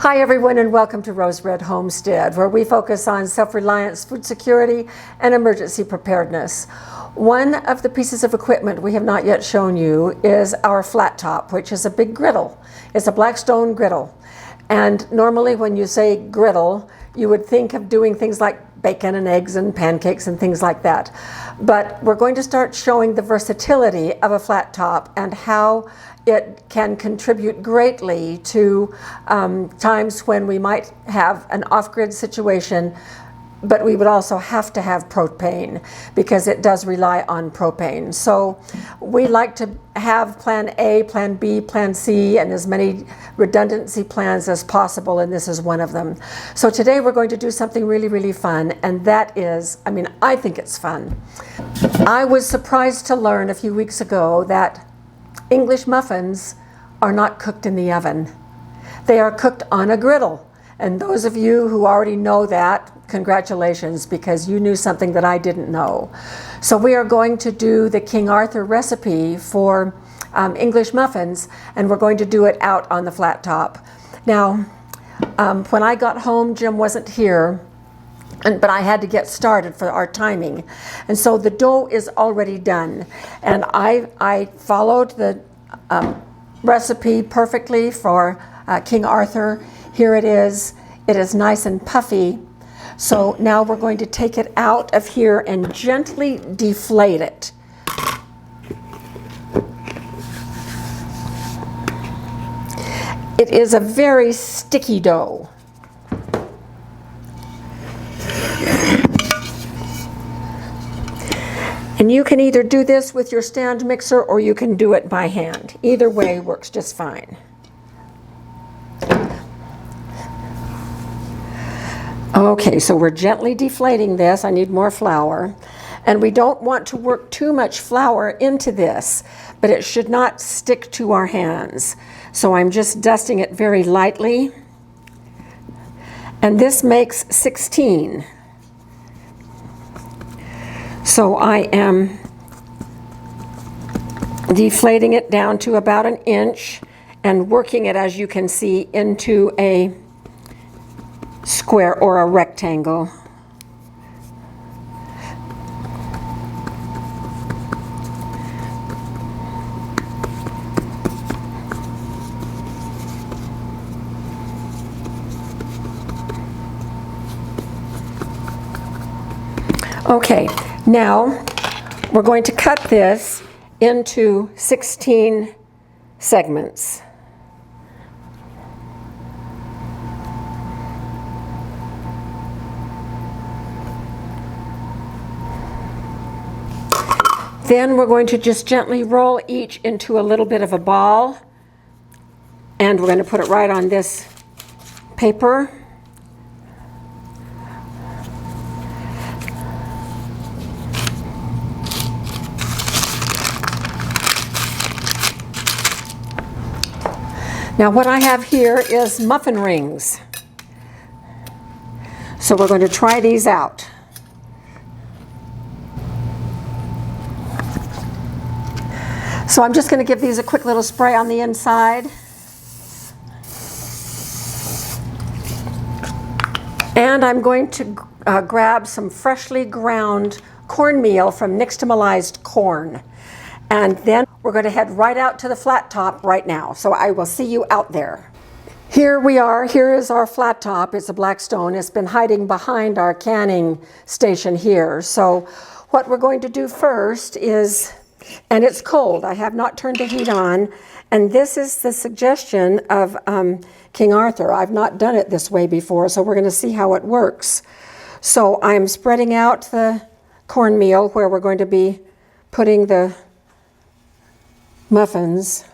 Hi everyone, and welcome to Rose Red Homestead, where we focus on self-reliance, food security, and emergency preparedness. One of the pieces of equipment we have not yet shown you is our flat top, which is a big griddle. It's a Blackstone griddle. And normally when you say griddle, you would think of doing things like bacon and eggs and pancakes and things like that. But we're going to start showing the versatility of a flat top and how it can contribute greatly to times when we might have an off-grid situation, but we would also have to have propane because it does rely on propane. So we like to have plan A, plan B, plan C, and as many redundancy plans as possible, and this is one of them. So today we're going to do something really, really fun, and that is, I think it's fun. I was surprised to learn a few weeks ago that English muffins are not cooked in the oven. They are cooked on a griddle. And those of you who already know that, congratulations, because you knew something that I didn't know. So we are going to do the King Arthur recipe for English muffins, and we're going to do it out on the flat top. Now, when I got home, Jim wasn't here, but I had to get started for our timing. And so the dough is already done. And I followed the recipe perfectly for King Arthur. Here it is. It is nice and puffy. So now we're going to take it out of here and gently deflate it. It is a very sticky dough. And you can either do this with your stand mixer or you can do it by hand. Either way works just fine. Okay, so we're gently deflating this. I need more flour. And we don't want to work too much flour into this, but it should not stick to our hands. So I'm just dusting it very lightly. And this makes 16. So I am deflating it down to about an inch and working it, as you can see, into a square or a rectangle. Okay, now we're going to cut this into 16 segments. Then we're going to just gently roll each into a little bit of a ball, and we're going to put it right on this paper. Now what I have here is muffin rings. So we're going to try these out. So I'm just going to give these a quick little spray on the inside. And I'm going to grab some freshly ground cornmeal from nixtamalized corn. And then we're going to head right out to the flat top right now. So I will see you out there. Here we are. Here is our flat top. It's a Blackstone. It's been hiding behind our canning station here. So what we're going to do first is, and it's cold. I have not turned the heat on. And this is the suggestion of King Arthur. I've not done it this way before, so we're going to see how it works. So I'm spreading out the cornmeal where we're going to be putting the muffins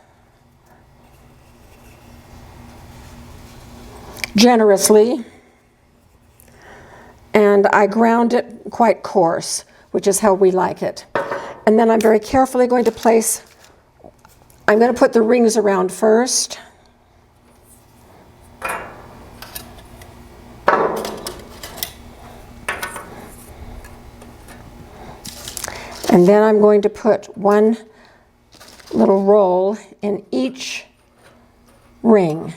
generously. And I ground it quite coarse, which is how we like it. And then I'm very carefully going to place, I'm going to put the rings around first. And then I'm going to put one little roll in each ring.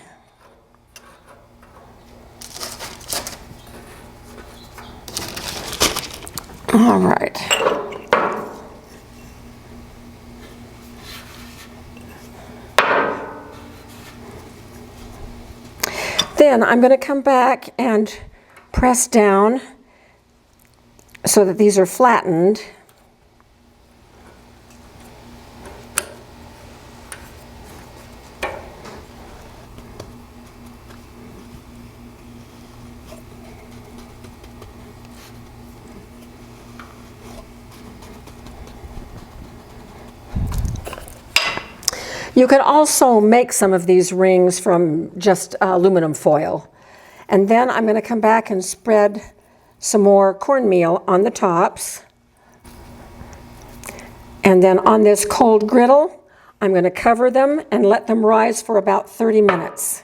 All right. Then I'm going to come back and press down so that these are flattened. You can also make some of these rings from just aluminum foil. And then I'm going to come back and spread some more cornmeal on the tops. And then on this cold griddle, I'm going to cover them and let them rise for about 30 minutes.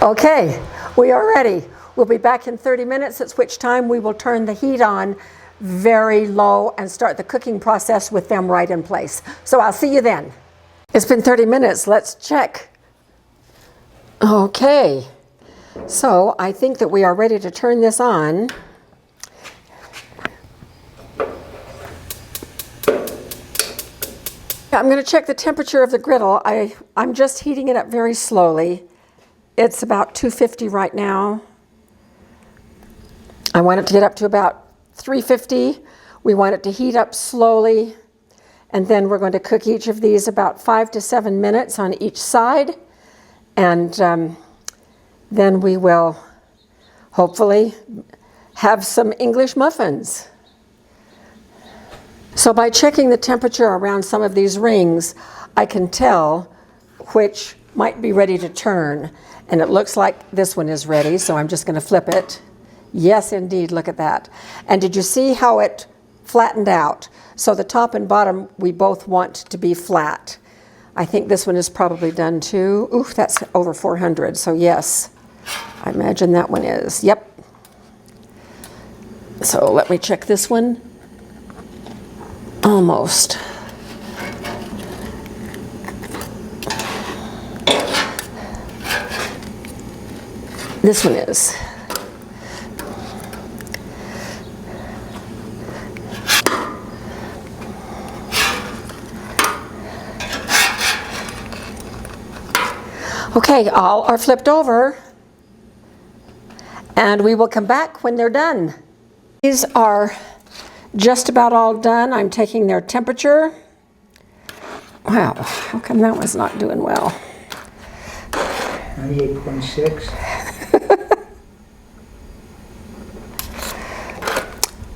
Okay, we are ready. We'll be back in 30 minutes, at which time we will turn the heat on very low and start the cooking process with them right in place. So I'll see you then. It's been 30 minutes. Let's check. Okay, so I think that we are ready to turn this on. I'm going to check the temperature of the griddle. I'm just heating it up very slowly. It's about 250 right now. I want it to get up to about 350. We want it to heat up slowly. And then we're going to cook each of these about 5 to 7 minutes on each side. And then we will hopefully have some English muffins. So by checking the temperature around some of these rings, I can tell which might be ready to turn. And it looks like this one is ready, so I'm just going to flip it. Yes, indeed, look at that. And did you see how it flattened out? So the top and bottom, we both want to be flat. I think this one is probably done too. Ooh, that's over 400, so yes. I imagine that one is. Yep. So let me check this one. Almost. This one is. Okay, all are flipped over, and we will come back when they're done. These are just about all done. I'm taking their temperature. Wow, how come that one's not doing well? 98.6.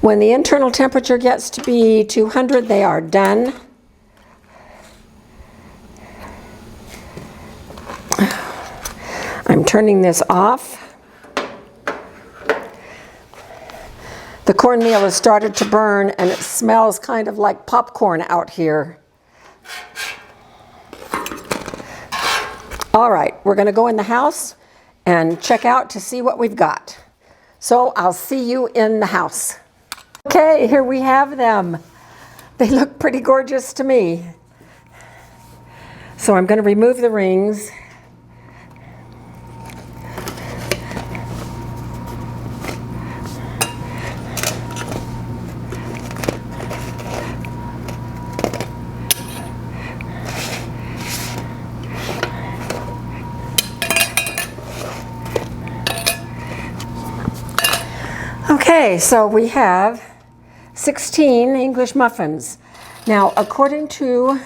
When the internal temperature gets to be 200, they are done. I'm turning this off. The cornmeal has started to burn, and it smells kind of like popcorn out here. All right, we're going to go in the house and check out to see what we've got. So I'll see you in the house. Okay, here we have them. They look pretty gorgeous to me. So I'm going to remove the rings. Okay, so we have 16 English muffins. Now, according to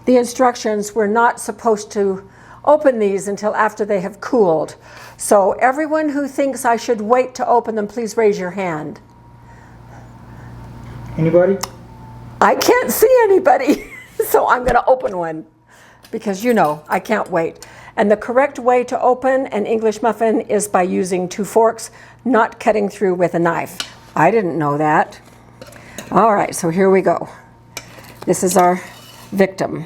the instructions, we're not supposed to open these until after they have cooled. So everyone who thinks I should wait to open them, please raise your hand. Anybody? I can't see anybody, so I'm going to open one because you know I can't wait. And the correct way to open an English muffin is by using 2 forks, not cutting through with a knife. I didn't know that. All right, so here we go. This is our victim.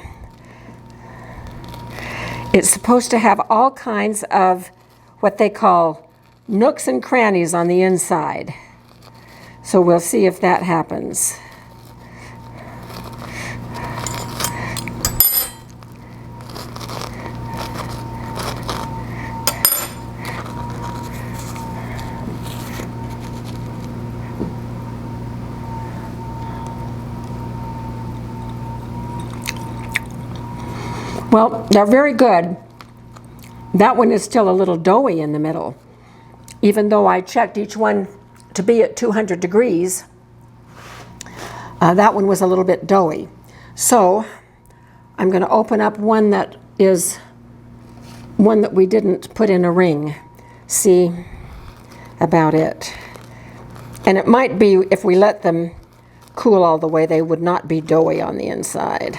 It's supposed to have all kinds of what they call nooks and crannies on the inside. So we'll see if that happens. Well, they're very good. That one is still a little doughy in the middle. Even though I checked each one to be at 200 degrees, that one was a little bit doughy. So I'm going to open up one that is one that we didn't put in a ring. See about it. And it might be, if we let them cool all the way, they would not be doughy on the inside.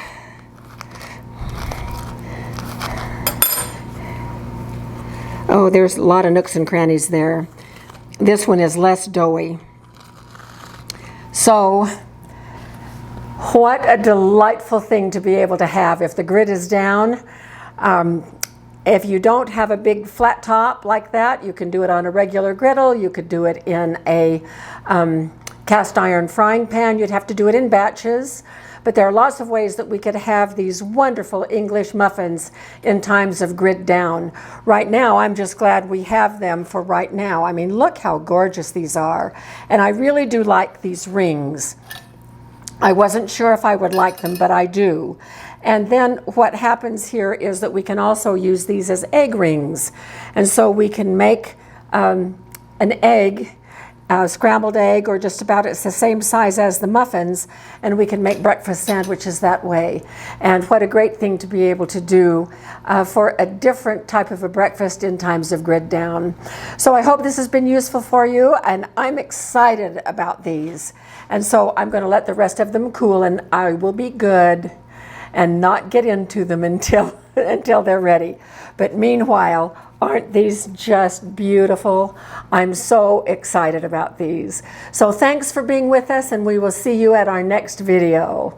Oh, there's a lot of nooks and crannies there. This one is less doughy. So, what a delightful thing to be able to have if the grid is down. If you don't have a big flat top like that, you can do it on a regular griddle. You could do it in a cast iron frying pan. You'd have to do it in batches. But there are lots of ways that we could have these wonderful English muffins in times of grid down. Right now, I'm just glad we have them for right now. I mean, look how gorgeous these are. And I really do like these rings. I wasn't sure if I would like them, but I do. And then what happens here is that we can also use these as egg rings. And so we can make an egg, a scrambled egg, or just about, it's the same size as the muffins, and we can make breakfast sandwiches that way. And what a great thing to be able to do for a different type of a breakfast in times of grid down. So I hope this has been useful for you, and I'm excited about these. And so I'm going to let the rest of them cool, and I will be good and not get into them until they're ready. But meanwhile, aren't these just beautiful? I'm so excited about these. So thanks for being with us, and we will see you at our next video.